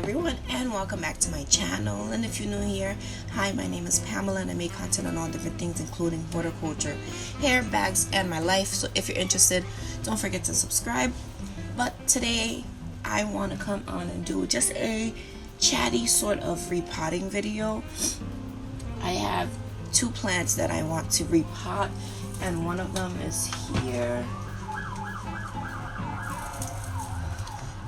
everyone, and welcome back to my channel. And if you're new here, hi, my name is Pamela and I make content on all different things including horticulture, hair, bags, and my life. So if you're interested, don't forget to subscribe. But today I want to come on and do just a chatty sort of repotting video. I have two plants that I want to repot, and one of them is here.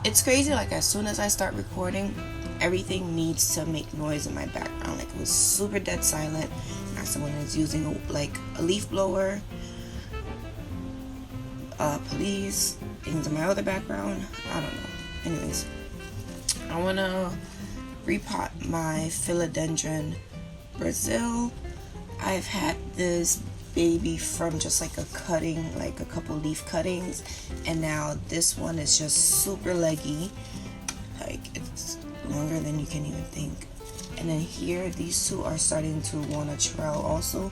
It's crazy, like as soon as I start recording, everything needs to make noise in my background. Like it was super dead silent. Now someone is using a leaf blower, police, things in my other background. I don't know. Anyways, I want to repot my Philodendron Brasil. I've had this baby from just like a cutting, like a couple leaf cuttings, and now this one is just super leggy, like it's longer than you can even think. And then here, these two are starting to want to trail also,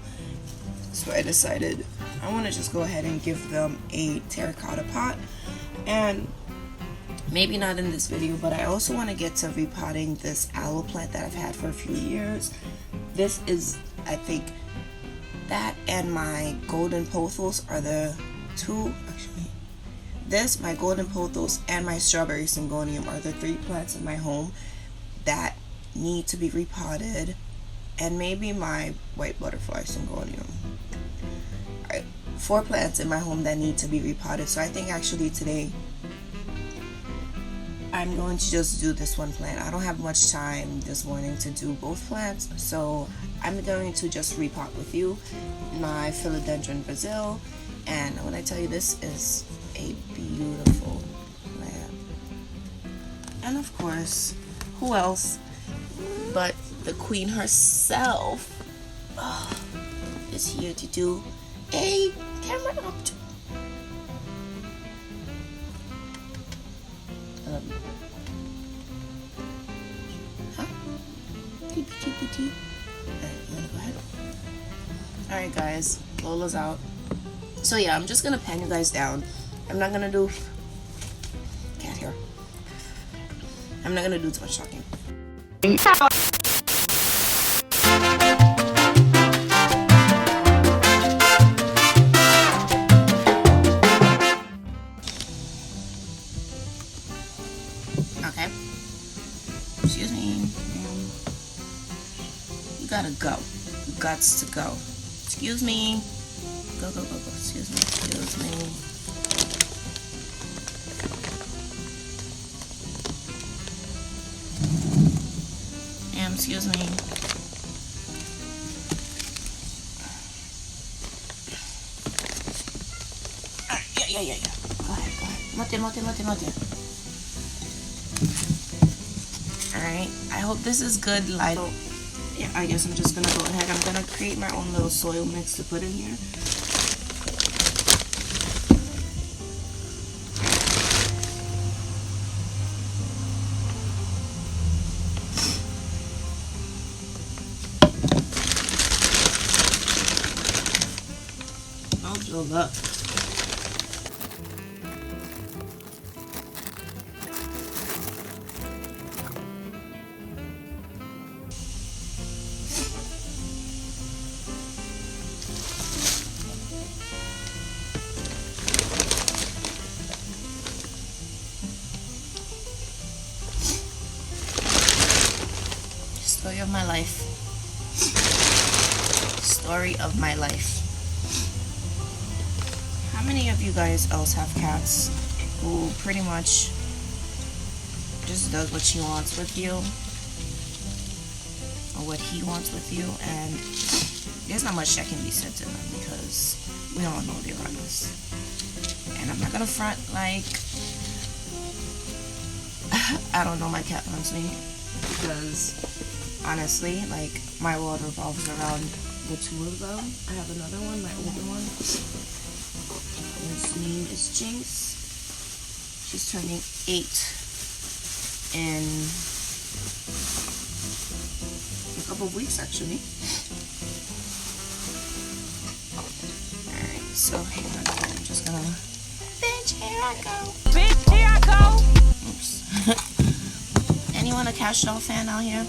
so I decided I want to just go ahead and give them a terracotta pot. And maybe not in this video, but I also want to get to repotting this aloe plant that I've had for a few years. This is, I think, that and my golden pothos are the two, actually. This, my golden pothos, and my strawberry syngonium are the three plants in my home that need to be repotted, and maybe my white butterfly syngonium. Alright, 4 plants in my home that need to be repotted. So I think actually today I'm going to just do this one plant. I don't have much time this morning to do both plants, so I'm going to just repot with you my Philodendron Brasil. And when I tell you, this is a beautiful plant. And of course, who else but the queen herself is here to do a camera update. Alright, you wanna go ahead? Alright guys, Lola's out. So yeah, I'm just gonna pen you guys down. I'm not gonna do cat hair. I'm not gonna do too much talking. Okay. Excuse me. You gotta go. You gots to go. Excuse me. Go, go, go, go. Excuse me. Excuse me. Excuse me. Yeah. Go ahead. Mote. Alright, I hope this is good light. Yeah, I guess I'm just gonna go ahead. I'm gonna create my own little soil mix to put in here. I'll build up. Story of my life. Story of my life. How many of you guys else have cats who pretty much just does what she wants with you, or what he wants with you, and there's not much that can be said to them because we all know they're honest. And I'm not gonna front like I don't know, my cat loves me, because honestly, like, my world revolves around the two of them. I have another one, my older one. His name is Jinx. She's turning 8 in a couple of weeks, actually. Alright, so here I go. I'm just gonna... Bitch, here I go. Bitch, here I go. Oops. Anyone doing a cash doll fan out here?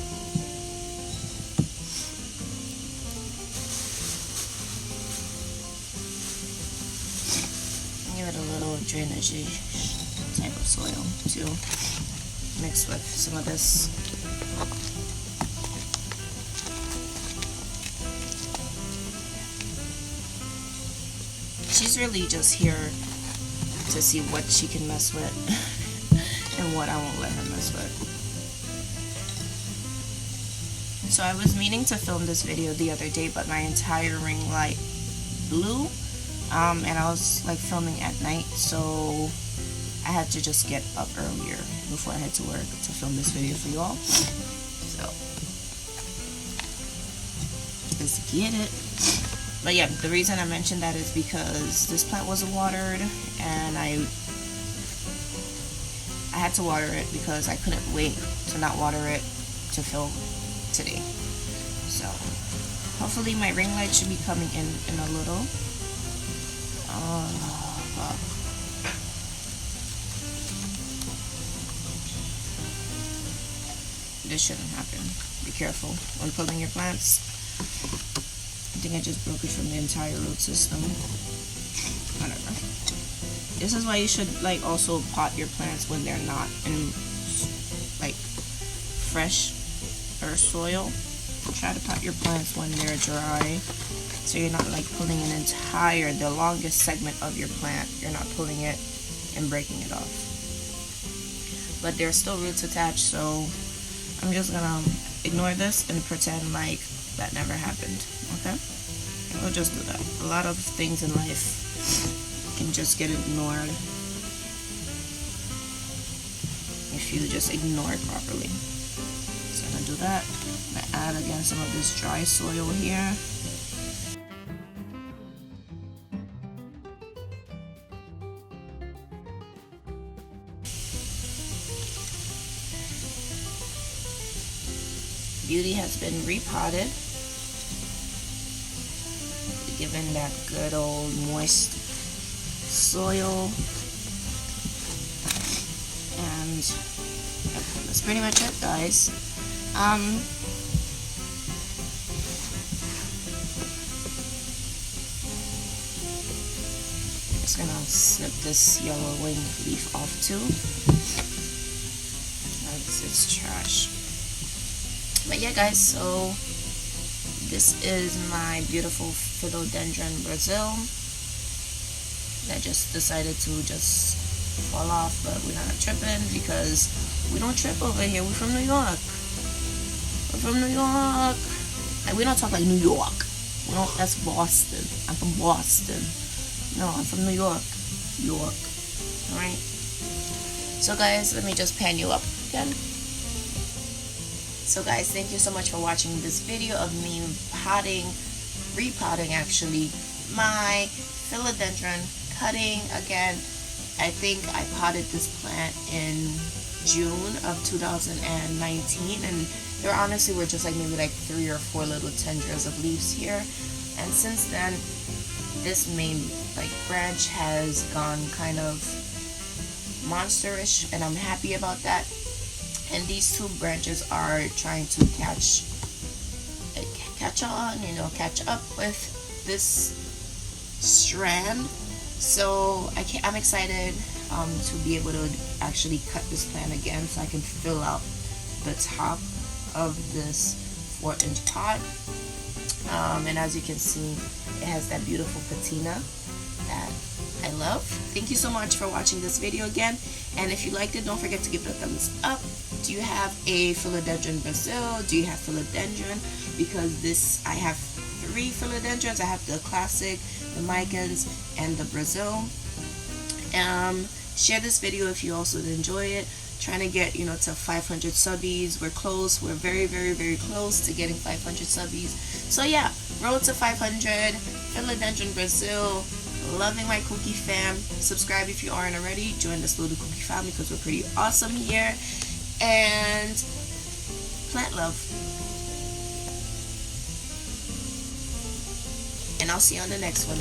Give it a little drainage type of soil too, mixed with some of this. She's really just here to see what she can mess with and what I won't let her mess with. So I was meaning to film this video the other day, but my entire ring light blew, and I was like filming at night, so I had to just get up earlier before I head to work to film this video for you all. So let's get it. But yeah, the reason I mentioned that is because this plant wasn't watered, and I had to water it because I couldn't wait to not water it to film today. So hopefully my ring light should be coming in a little. This shouldn't happen. Be careful when pulling your plants. I think I just broke it from the entire root system. Whatever. This is why you should like also pot your plants when they're not in like fresh earth soil. Try to pot your plants when they're dry, so you're not like pulling the longest segment of your plant. You're not pulling it and breaking it off. But there's still roots attached, so I'm just gonna ignore this and pretend like that never happened. Okay? We'll just do that. A lot of things in life can just get ignored if you just ignore it properly. So I'm gonna do that. I'm gonna add again some of this dry soil here. Beauty has been repotted, given that good old moist soil, and that's pretty much it, guys. Just gonna snip this yellow wing leaf off too. It's trash. But yeah, guys, so this is my beautiful Philodendron Brasil that just decided to just fall off, but we're not tripping because we don't trip over here. We're from New York. We're from New York. And we don't talk like New York. We don't, that's Boston. I'm from Boston. No, I'm from New York. York. Alright? So guys, let me just pan you up again. So guys, thank you so much for watching this video of me repotting actually, my philodendron, cutting again. I think I potted this plant in June of 2019, and there honestly were just like maybe like 3 or 4 little tendrils of leaves here. And since then, this main like branch has gone kind of monsterish, and I'm happy about that. And these 2 branches are trying to catch on, you know, catch up with this strand. So I'm excited to be able to actually cut this plant again, so I can fill out the top of this 4-inch pot. And as you can see, it has that beautiful patina that I love. Thank you so much for watching this video again, and if you liked it, don't forget to give it a thumbs up. Do you have a Philodendron Brasil? Do you have philodendron? Because I have 3 philodendrons. I have the classic, the Micans, and the Brasil. Share this video if you also enjoy it. Trying to get, you know, to 500 subbies. We're close. We're very, very, very close to getting 500 subbies. So yeah, road to 500. Philodendron Brasil. Loving my cookie fam. Subscribe if you aren't already. Join this little cookie family because we're pretty awesome here. And plant love. And I'll see you on the next one.